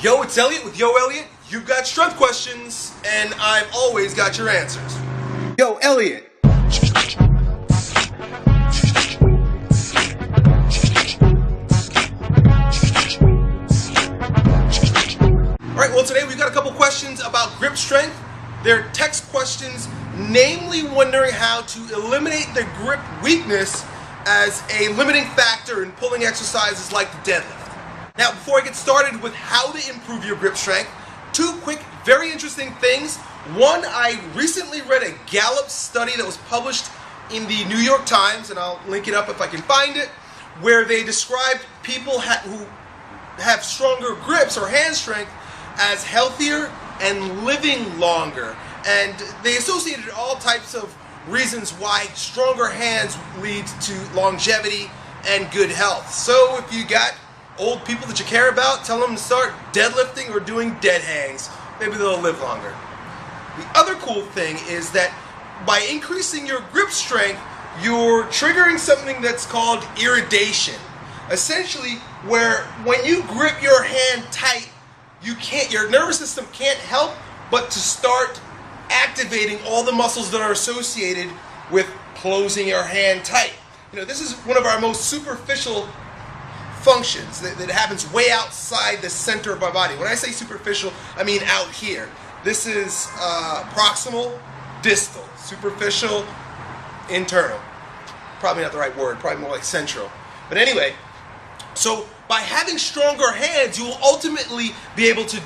Yo, it's Elliot with Yo Elliot. You've got strength questions, and I've always got your answers. Yo, Elliot. Alright, well today we've got a couple questions about grip strength. They're text questions, namely wondering how to eliminate the grip weakness as a limiting factor in pulling exercises like the deadlift. Now, before I get started with how to improve your grip strength, two quick, very interesting things. One, I recently read a Gallup study that was published in the New York Times, and I'll link it up if I can find it, where they described people who have stronger grips or hand strength as healthier and living longer. And they associated all types of reasons why stronger hands lead to longevity and good health. So if you got old people that you care about, tell them to start deadlifting or doing dead hangs. Maybe they'll live longer. The other cool thing is that by increasing your grip strength, you're triggering something that's called irritation. Essentially, where when you grip your hand tight, your nervous system can't help but to start activating all the muscles that are associated with closing your hand tight. You know, this is one of our most superficial functions that happens way outside the center of our body. When I say superficial, I mean out here. This is proximal, distal, superficial, internal. Probably not the right word, probably more like central. But anyway, so by having stronger hands, you will ultimately be able to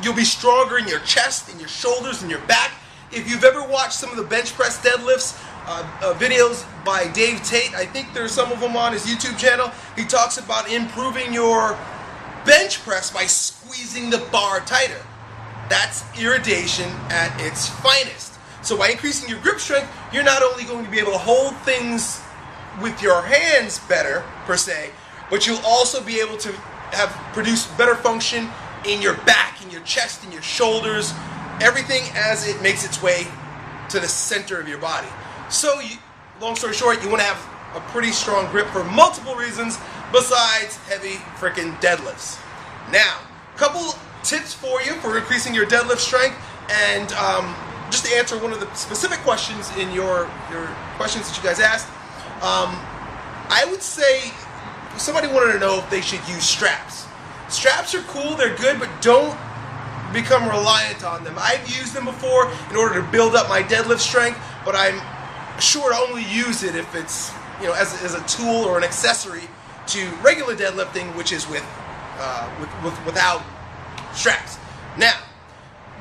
you'll be stronger in your chest, in your shoulders, in your back. If you've ever watched some of the bench press deadlifts, videos by Dave Tate, I think there's some of them on his YouTube channel, he talks about improving your bench press by squeezing the bar tighter. That's irritation at its finest. So by increasing your grip strength, you're not only going to be able to hold things with your hands better, per se, but you'll also be able to produce better function in your back, in your chest, in your shoulders, everything as it makes its way to the center of your body. So, long story short, you want to have a pretty strong grip for multiple reasons besides heavy freaking deadlifts. Now, a couple tips for you for increasing your deadlift strength, and just to answer one of the specific questions in your questions that you guys asked, I would say somebody wanted to know if they should use straps. Straps are cool, they're good, but don't become reliant on them. I've used them before in order to build up my deadlift strength, but I'm sure to only use it if it's, you know, as a tool or an accessory to regular deadlifting, which is without straps. Now,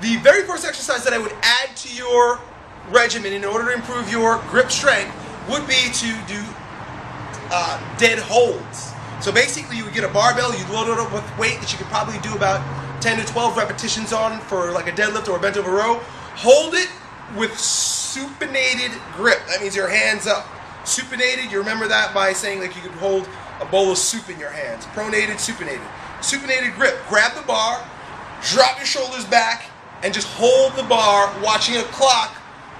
the very first exercise that I would add to your regimen in order to improve your grip strength would be to do dead holds. So basically, you would get a barbell, you'd load it up with weight that you could probably do about 10 to 12 repetitions on for like a deadlift or a bent over row. Hold it with supinated grip. That means your hands up. Supinated, you remember that by saying like you could hold a bowl of soup in your hands. Pronated, supinated. Supinated grip. Grab the bar, drop your shoulders back, and just hold the bar watching a clock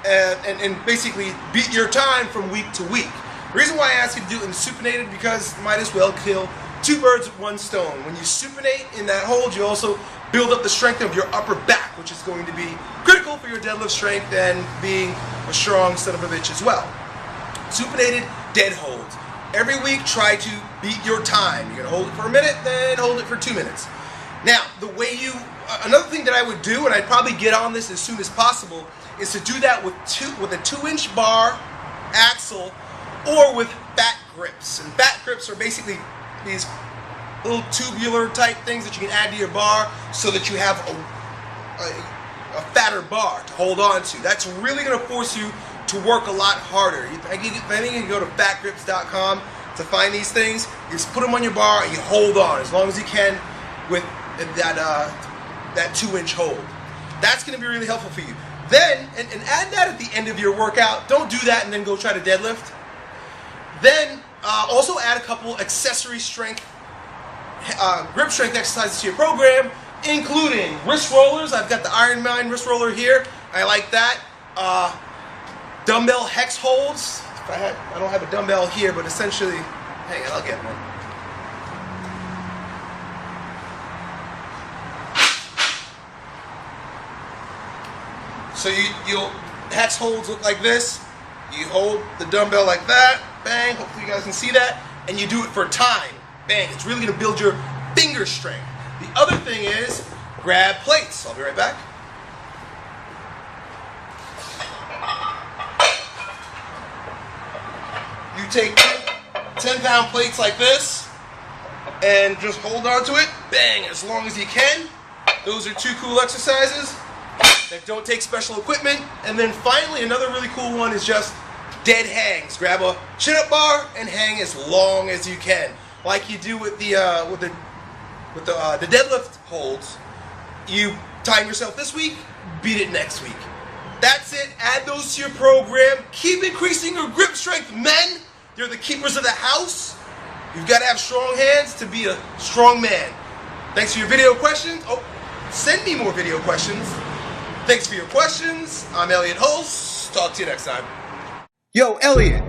and basically beat your time from week to week. The reason why I ask you to do it in supinated because you might as well kill two birds with one stone. When you supinate in that hold, you also build up the strength of your upper back, which is going to be critical for your deadlift strength and being a strong son of a bitch as well. Supinated dead holds. Every week, try to beat your time. You're going to hold it for a minute, then hold it for 2 minutes. Now, another thing that I would do, and I'd probably get on this as soon as possible, is to do that with a 2-inch bar axle or with fat grips. And fat grips are basically these little tubular type things that you can add to your bar so that you have a fatter bar to hold on to. That's really going to force you to work a lot harder. I think you can go to fatgrips.com to find these things. You just put them on your bar and you hold on as long as you can with that 2-inch hold. That's going to be really helpful for you. Then, and add that at the end of your workout. Don't do that and then go try to deadlift. Then, also add a couple accessory strength, grip strength exercises to your program, including wrist rollers. I've got the Iron Mind wrist roller here. I like that. Dumbbell hex holds. I don't have a dumbbell here, but essentially, hang on, I'll get one. So you'll hex holds look like this. You hold the dumbbell like that, bang, hopefully you guys can see that, and you do it for time, bang. It's really gonna build your finger strength. The other thing is, grab plates. I'll be right back. You take 10-pound plates like this, and just hold on to it, bang, as long as you can. Those are 2 cool exercises that don't take special equipment. And then finally, another really cool one is just dead hangs. Grab a chin-up bar and hang as long as you can, like you do with the deadlift holds. You time yourself this week, beat it next week. That's it. Add those to your program. Keep increasing your grip strength, men. You're the keepers of the house. You've got to have strong hands to be a strong man. Thanks for your video questions. Oh, send me more video questions. Thanks for your questions. I'm Elliot Hulse. Talk to you next time. Yo, Elliot.